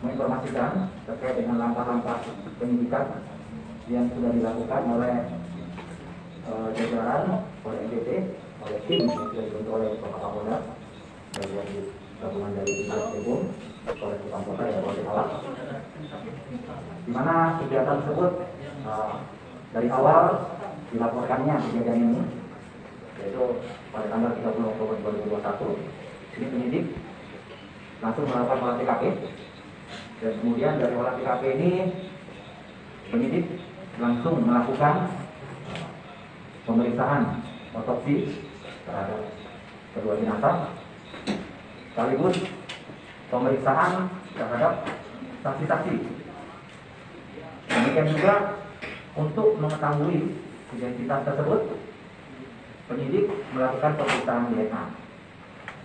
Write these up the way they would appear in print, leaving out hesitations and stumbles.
menginformasikan terkait dengan langkah-langkah penyidikan yang sudah dilakukan oleh jajaran oleh NTT, oleh tim yang sudah dibentuk oleh Bapak Kapolda, bagian gabungan dari Dinas Hukum, oleh Tukang Kota dan oleh Awal. Di mana kegiatan tersebut dari awal dilaporkannya kejadian ini, yaitu pada tanggal 30 Oktober 2021, ini penyidik langsung melakukan olah TKP, dan kemudian dari olah TKP ini penyidik langsung melakukan pemeriksaan otopsi terhadap kedua jenazah, sekaligus pemeriksaan terhadap saksi-saksi. Demikian juga untuk mengetahui identitas tersebut, penyidik melakukan pemeriksaan DNA.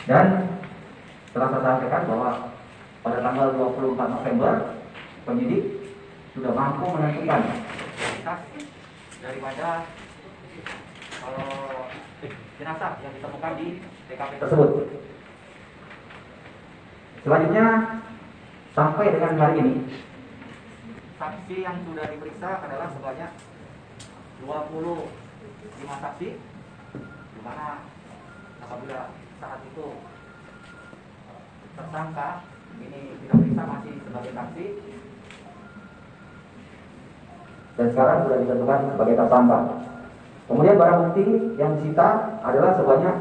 Dan telah saya sampaikan bahwa pada tanggal 24 November penyidik sudah mampu menentukan identitas daripada jenazah yang ditemukan di TKP tersebut. Selanjutnya, sampai dengan hari ini, saksi yang sudah diperiksa adalah sebanyak 25 saksi, di mana apabila saat itu tersangka ini kita periksa masih sebagai saksi, dan sekarang sudah ditentukan sebagai tersangka. Kemudian barang bukti yang disita adalah sebanyak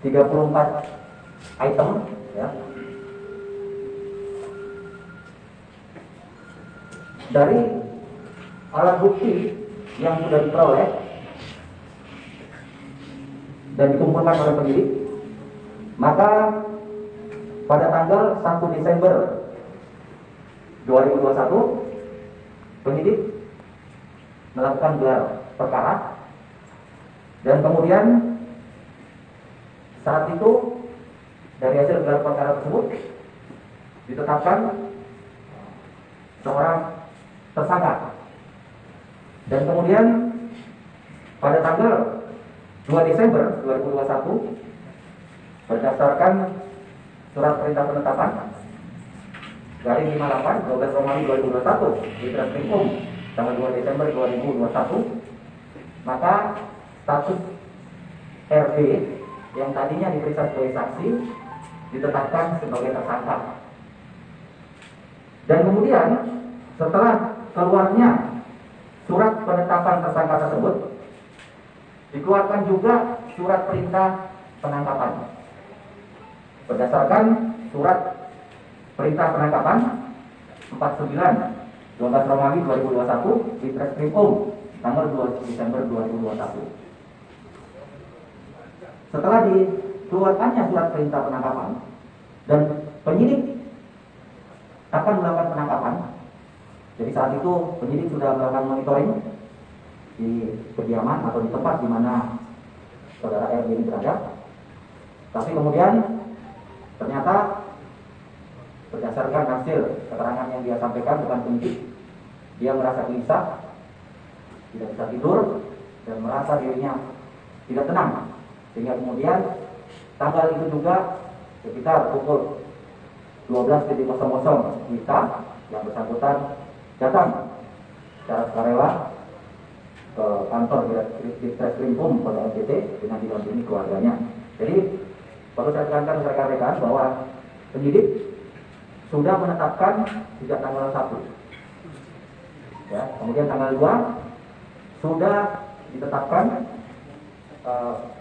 34 item, ya. Dari alat bukti yang sudah diperoleh dan dikumpulkan oleh penyidik, maka pada tanggal 1 Desember 2021 penyidik melakukan gelar perkara, dan kemudian saat itu dari hasil gelar perkara tersebut ditetapkan seorang tersangka. Dan kemudian pada tanggal 2 Desember 2021 berdasarkan surat perintah penetapan garing 58 12 Romawi 2021 di Treskrimum tanggal 2 Desember 2021, maka status RB yang tadinya diperiksa sebagai saksi ditetapkan sebagai tersangka. Dan kemudian setelah keluarnya surat penetapan tersangka tersebut, dikeluarkan juga surat perintah penangkapan. Berdasarkan surat perintah penangkapan 49 12 Romawi 2021 di Treskrimum tanggal 2 Desember 2021. Setelah dikeluarkannya surat perintah penangkapan dan penyidik akan melakukan penangkapan, jadi saat itu penyidik sudah melakukan monitoring di kediaman atau di tempat di mana saudara RB ini berada. Tapi kemudian ternyata berdasarkan hasil keterangan yang dia sampaikan depan penyidik, dia merasa gelisah, tidak bisa tidur, dan merasa dirinya tidak tenang. Sehingga kemudian tanggal itu juga sekitar pukul 12.00 WITA yang bersangkutan datang secara sukarela ke kantor di Treskrimum Polda NTT dengan didampingi keluarganya. Jadi perlu saya tekankan rekan-rekan bahwa penyidik sudah menetapkan sejak tanggal 1, ya, kemudian tanggal 2 sudah ditetapkan,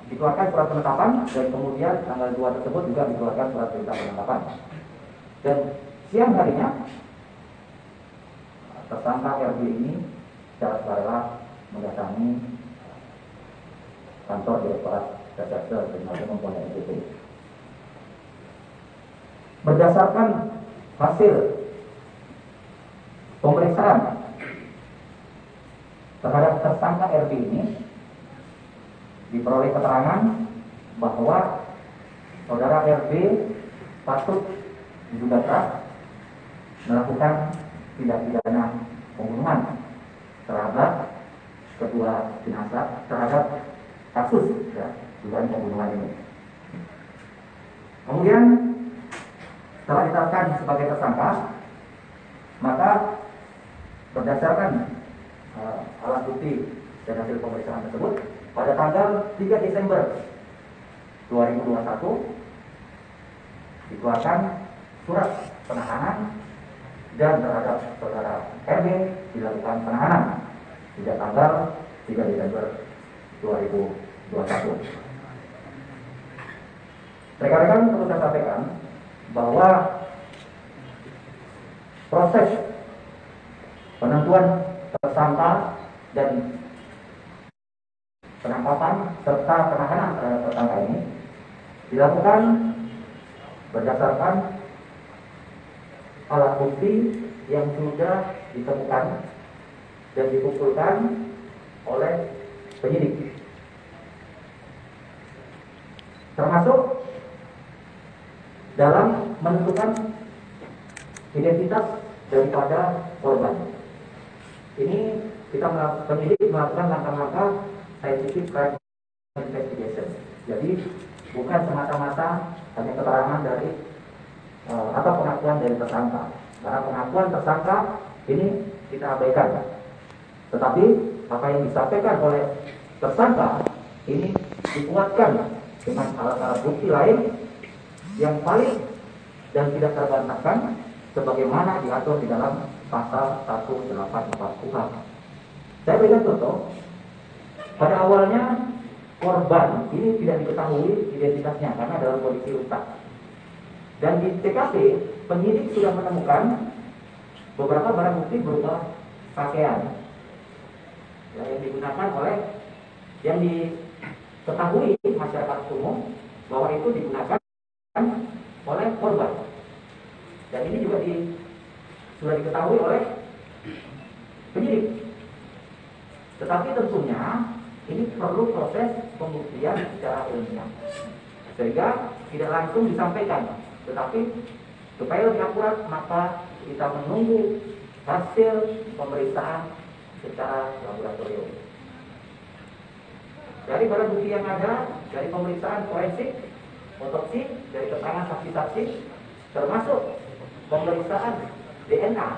dikeluarkan surat penetapan, dan kemudian tanggal 2 tersebut juga dikeluarkan surat perintah penangkapan. Dan siang harinya tersangka RB ini secara sukarela mendatangi kantor Direktorat Reserse Kriminal Umum Polda NTT. Berdasarkan hasil pemeriksaan terhadap tersangka RB ini, diperoleh keterangan bahwa saudara RB patut diduga keras melakukan tindak pidana pembunuhan terhadap kedua jenazah, terhadap kasus, ya, dugaan pembunuhan ini. Kemudian telah ditetapkan sebagai tersangka, maka berdasarkan alat bukti dan hasil pemeriksaan tersebut, pada tanggal 3 Desember 2021 dikeluarkan surat penahanan dan terhadap saudara RB dilakukan penahanan sejak tanggal 3 Desember 2021. Rekan-rekan, perlu saya sampaikan bahwa proses penentuan tersangka dan penangkapan serta penahanan terhadap tersangka ini dilakukan berdasarkan alat bukti yang sudah ditemukan dan dikumpulkan oleh penyidik, termasuk dalam menentukan identitas daripada korban. Ini penyidik melakukan langkah-langkah scientific crime investigation. Jadi bukan semata-mata hanya keterangan dari atau pengakuan dari tersangka. Karena pengakuan tersangka ini kita abaikan. Tetapi apa yang disampaikan oleh tersangka ini dikuatkan dengan alat-alat bukti lain yang valid dan tidak terbantahkan sebagaimana diatur di dalam pasal 184 KUHP. Saya berikan contoh. Pada awalnya korban ini tidak diketahui identitasnya karena dalam kondisi rusak. Dan di TKP penyidik sudah menemukan beberapa barang bukti berupa pakaian yang digunakan oleh yang diketahui masyarakat umum bahwa itu digunakan oleh korban. Dan ini juga sudah diketahui oleh penyidik. Tetapi tentunya ini perlu proses pembuktian secara ilmiah, sehingga tidak langsung disampaikan. Tetapi supaya lebih akurat, maka kita menunggu hasil pemeriksaan secara laboratorium. Dari barang bukti yang ada, dari pemeriksaan forensik, otopsi, dari keterangan saksi-saksi, termasuk pemeriksaan DNA,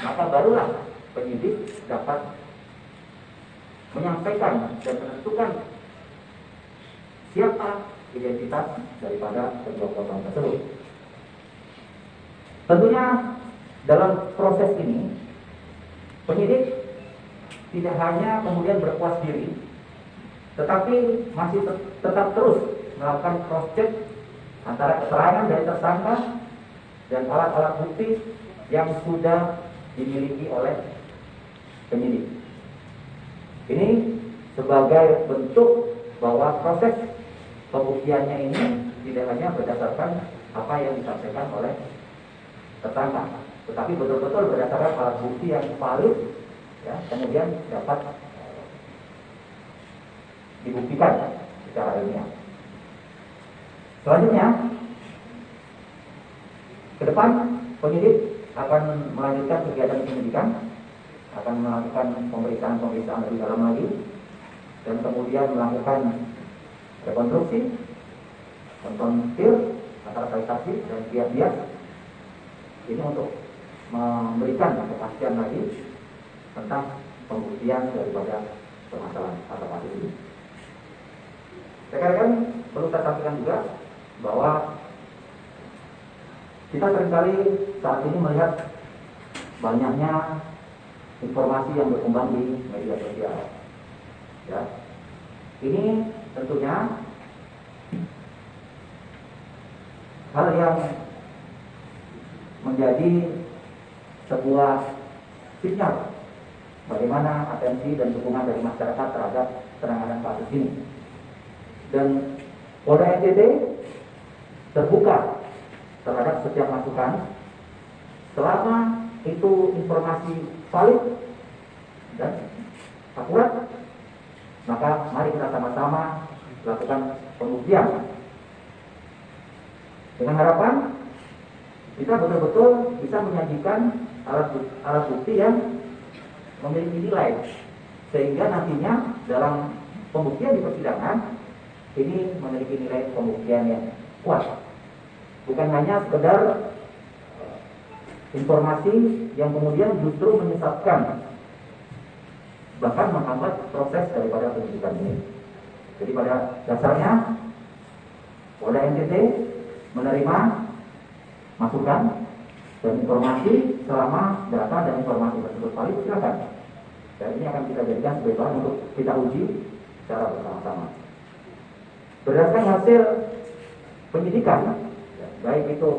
maka barulah penyidik dapat menyampaikan dan menentukan siapa identitas daripada kedua korban tersebut. Tentunya dalam proses ini penyidik tidak hanya kemudian berpuas diri, tetapi masih tetap terus melakukan cross check antara keterangan dari tersangka dan alat-alat bukti yang sudah dimiliki oleh penyidik. Ini sebagai bentuk bahwa proses pembuktiannya ini tidak hanya berdasarkan apa yang disampaikan oleh tersangka, tetapi betul-betul berdasarkan alat bukti yang valid, ya, kemudian dapat dibuktikan secara ilmiah. Selanjutnya, ke depan penyidik akan melanjutkan kegiatan penyidikan, akan melakukan pemeriksaan lebih dalam lagi, dan kemudian melakukan rekonstruksi, konfrontir antara saksi dan pihak-pihak ini untuk memberikan kepastian lagi tentang pembuktian daripada permasalahan atau kasus ini. Rekan-rekan, perlu saya sampaikan juga bahwa kita seringkali saat ini melihat banyaknya informasi yang berkembang di media sosial. Ya, ini tentunya hal yang menjadi sebuah sinyal bagaimana atensi dan dukungan dari masyarakat terhadap penanganan kasus ini. Dan Polda NTT terbuka terhadap setiap masukan selama itu informasi valid dan akurat, maka mari kita sama-sama lakukan pembuktian dengan harapan kita betul-betul bisa menyajikan alat bukti yang memiliki nilai, sehingga nantinya dalam pembuktian di persidangan ini memiliki nilai pembuktian yang kuat. bukan hanya sekedar informasi yang kemudian justru menyesatkan, bahkan menghambat proses daripada penyidikan ini. Jadi pada dasarnya Polda NTT menerima masukan dan informasi. Selama data dan informasi tersebut valid, silakan. Dan ini akan kita jadikan sebagai bahan untuk kita uji secara bersama-sama. Berdasarkan hasil penyidikan, baik itu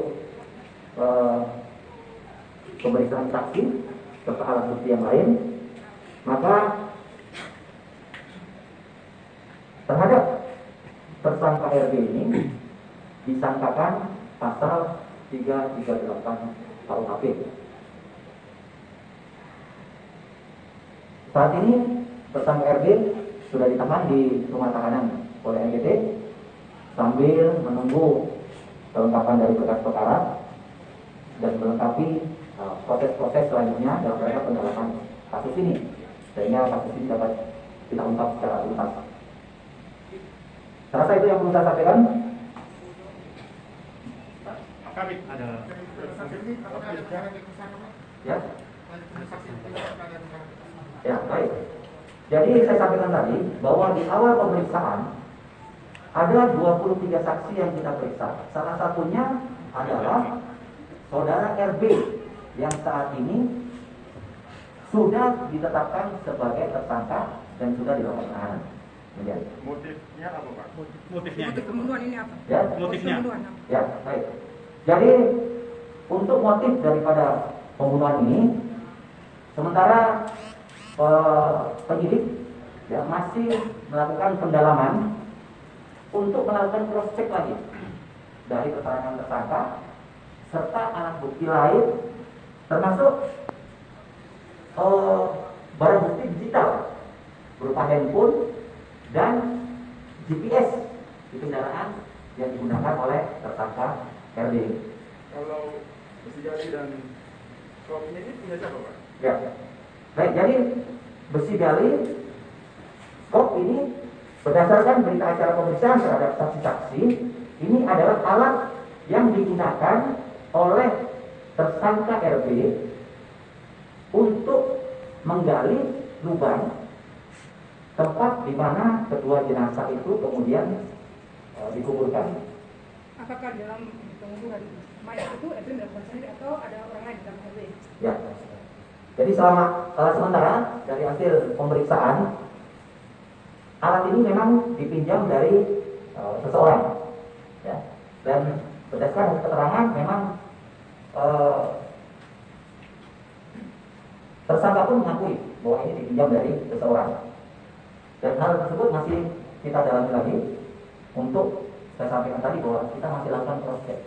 pemeriksaan saksi serta alat bukti yang lain, maka terhadap tersangka RB ini disangkakan pasal 338 KUHP. Saat ini tersangka RB sudah ditahan di rumah tahanan Polda NTT sambil menunggu kelengkapan dari berkas perkara dan melengkapi proses-proses selanjutnya dalam rangka pendalaman kasus ini, sehingga kasus ini dapat kita ungkap secara tuntas. Saya rasa itu yang perlu saya sampaikan. Kami ada Ya. Ya, baik. Jadi saya sampaikan tadi bahwa di awal pemeriksaan ada 23 saksi yang kita periksa. Salah satunya adalah saudara RB yang saat ini sudah ditetapkan sebagai tersangka dan sudah dilakukan penahanan. motifnya apa, Pak? Motifnya. Motif pembunuhan ini apa? Ya. Motifnya. Ya, baik. Jadi untuk motif daripada pembunuhan ini, sementara penyidik ya masih melakukan pendalaman untuk melakukan cross check lagi dari keterangan tersangka serta alat bukti lain, termasuk barang bukti digital berupa handphone dan GPS di kendaraan yang digunakan oleh tersangka RD. Kalau besi jari dan skopnya ini punya siapa, Pak? Ya, baik. Jadi besi gali skop ini berdasarkan berita acara pemeriksaan terhadap saksi-saksi, ini adalah alat yang digunakan oleh tersangka RB untuk menggali lubang tempat di mana kedua jenazah itu kemudian dikuburkan. Apakah dalam penguburan mayat itu RB melakukan sendiri atau ada orang lain dalam RB? Ya. Jadi sementara dari hasil pemeriksaan, alat ini memang dipinjam dari seseorang, ya. Dan berdasarkan keterangan memang tersangka pun mengakui bahwa ini dipinjam dari seseorang. Dan hal tersebut masih kita dalami lagi untuk saya sampaikan tadi bahwa kita masih lakukan cross check.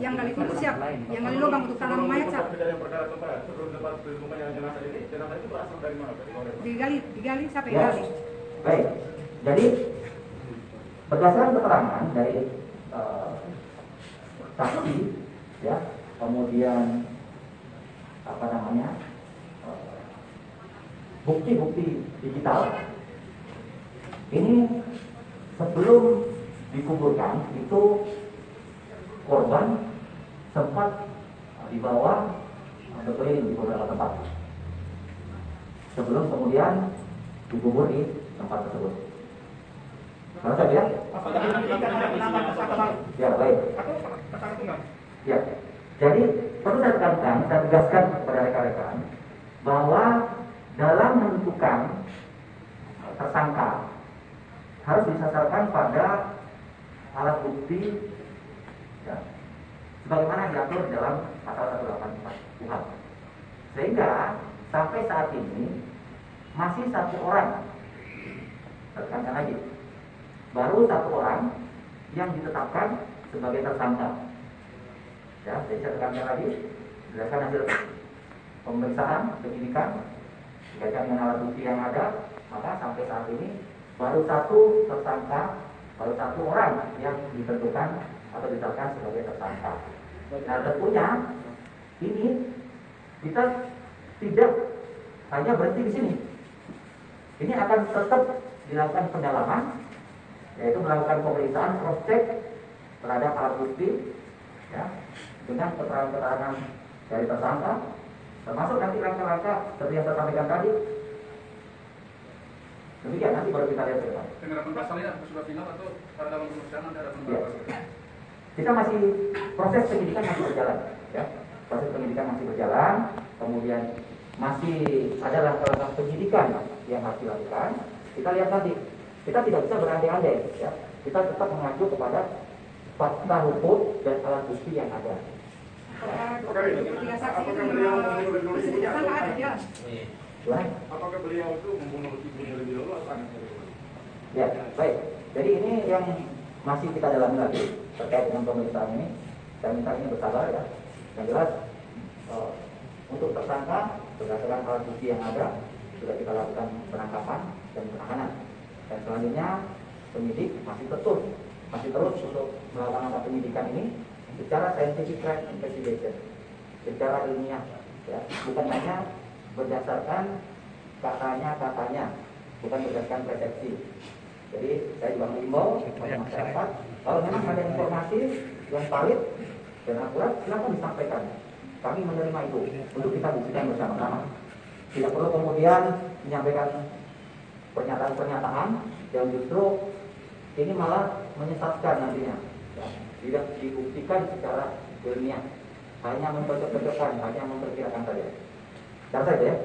Yang gali itu siapa? Yang gali lubang untuk tanam mayat siapa? Dari yang perkara tempat sebelum tempat ditemukannya jenazah itu berasal dari mana, Pak? Digali siapa yang Ya, gali? baik. Jadi berdasarkan keterangan dari saksi, ya, kemudian bukti-bukti digital ini sebelum dikuburkan itu korban sempat dibawa berkeliling di beberapa tempat sebelum kemudian dikubur di tempat tersebut. Kalau saya lihat, ya baik. Ya, jadi perlu saya tekankan, saya tegaskan kepada rekan-rekan bahwa dalam menentukan tersangka harus disasarkan pada alat bukti, ya, sebagaimana diatur dalam pasal 184 KUHP. Sehingga sampai saat ini masih satu orang, tekankan lagi, baru satu orang yang ditetapkan sebagai tersangka. Ya, jadi saya tekankan lagi, berdasarkan hasil pemeriksaan penyidikan dikaitkan dengan alat bukti yang ada, maka sampai saat ini baru satu tersangka, baru satu orang yang ditentukan atau ditetapkan sebagai tersangka. Nah, tentunya ini kita tidak hanya berhenti di sini. Ini akan tetap dilakukan pendalaman, yaitu melakukan pemeriksaan cross check terhadap alat bukti, ya, dengan keterangan-keterangan dari tersangka, termasuk nanti langkah-langkah seperti yang saya sampaikan tadi. Demikian, nanti baru kita lihat ke depan. Penerapan pasalnya sudah final atau pada dalam pemeriksaan nanti ada penerapan pasal? Kita masih proses penyidikan masih berjalan, ya. Proses penyidikan masih berjalan, kemudian masih ada langkah-langkah penyidikan yang harus dilakukan. Kita lihat nanti, kita tidak bisa berandai-andai, ya. Kita tetap mengacu kepada fakta hukum dan alat bukti yang ada. Apakah beliau membunuh dulu ibunya? Apakah beliau itu membunuh ibunya lebih dulu atau anaknya dulu? Ya, baik. Jadi ini yang masih kita dalami lagi terkait dengan pemeriksaan ini. Saya minta ini bersabar, ya. Yang jelas untuk tersangka berdasarkan alat bukti yang ada sudah kita lakukan penangkapan dan penahanan. Dan selanjutnya penyidik masih terus untuk melakukan langkah penyidikan ini secara scientific crime investigation, secara ilmiah, ya. Bukan hanya berdasarkan katanya, bukan berdasarkan persepsi. Jadi saya juga mengimbau kepada masyarakat, kalau memang ada informasi yang valid dan akurat, silakan disampaikan. Kami menerima itu untuk kita buktikan bersama-sama. Tidak perlu kemudian menyampaikan pernyataan-pernyataan yang justru ini malah menyesatkan nantinya. Ya, tidak dibuktikan secara ilmiah, hanya mencocok-cocokkan, hanya memperkirakan saja. Dan saja ya.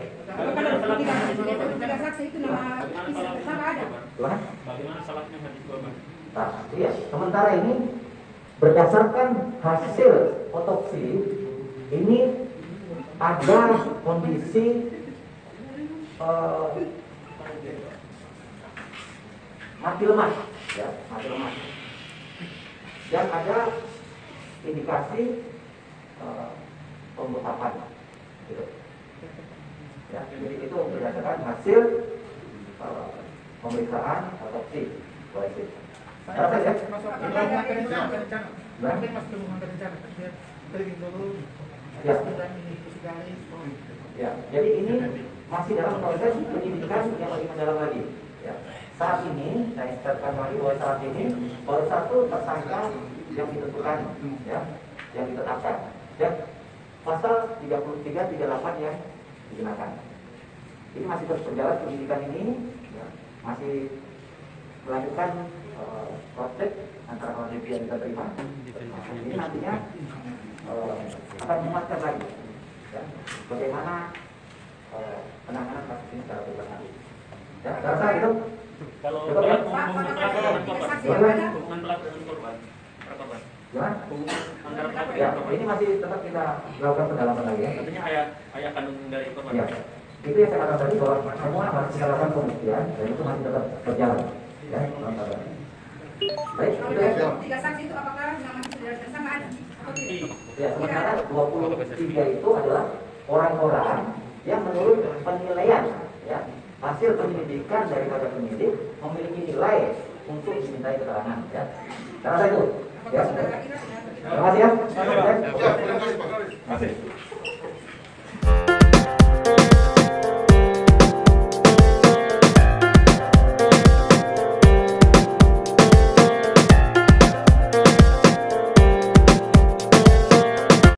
Tiga saksi itu nama tersangka ada. Gimana? Bagaimana salahnya hadis korban? Nah, iya. Sementara ini berdasarkan hasil otopsi ini ada kondisi mati lemas, ya, mati lemas. Dan ada indikasi pembunuhan, gitu. Ya, jadi itu berdasarkan hasil pemeriksaan otopsi forensik. Apa ya? Ya, jadi ini masih dalam proses penyidikan yang lebih mendalam lagi. Ya. Saat ini saya ingatkan lagi bahwa saat ini baru satu tersangka yang ditentukan, ya, yang ditetapkan. Dan pasal 33, 38 yang digunakan. Ini masih terus berjalan penyidikan ini, ya, masih melanjutkan proses antara KDP yang kita terima. Ini nantinya akan memuatkan lagi, ya, bagaimana penanganan kasus ini secara berlanjut. Ya, rasa itu. Kalau Betul, ya? hubungan pelaku dengan korban, hubungan pelaku dengan korban, berapa korban? Gimana? Hubungan antara pelaku Ya, dengan korban. ini masih tetap kita lakukan pendalaman lagi, ya. Tentunya ayah kandung dari korban. Ya, itu yang saya katakan tadi bahwa semua harus kita lakukan pembuktian dan itu masih tetap berjalan. Ya, baik, itu ya. Kalau tiga saksi itu apakah nama saudara tersangka ada atau tidak? Ya, sementara 23 itu adalah orang-orang yang menurut penilaian, ya, hasil penyelidikan daripada penyidik memiliki nilai untuk dimintai keterangan, ya. Saya rasa itu. Ya. Terima kasih ya. Terima kasih Pak.